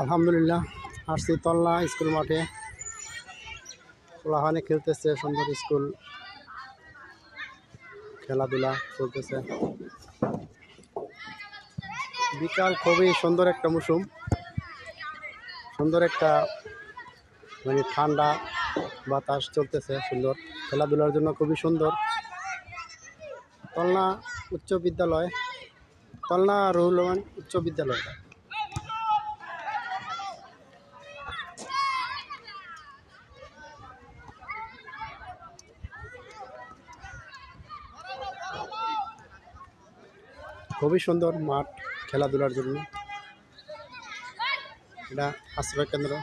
আলহামদুলিল্লাহ আসছি তল্লা স্কুল মাঠে। পোলাহানে খেলতেছে, সুন্দর স্কুল, খেলাধুলা চলতেছে। বিকাল খুবই সুন্দর একটা মৌসুম, সুন্দর একটা মানে ঠান্ডা বাতাস চলতেছে, সুন্দর খেলাধুলার জন্য খুবই সুন্দর। তল্লা উচ্চ বিদ্যালয়, তল্লা রুহুল আমান উচ্চ বিদ্যালয়। খুবই সুন্দর মাঠ খেলাধুলার জন্য। এটা আশ্রয় কেন্দ্র।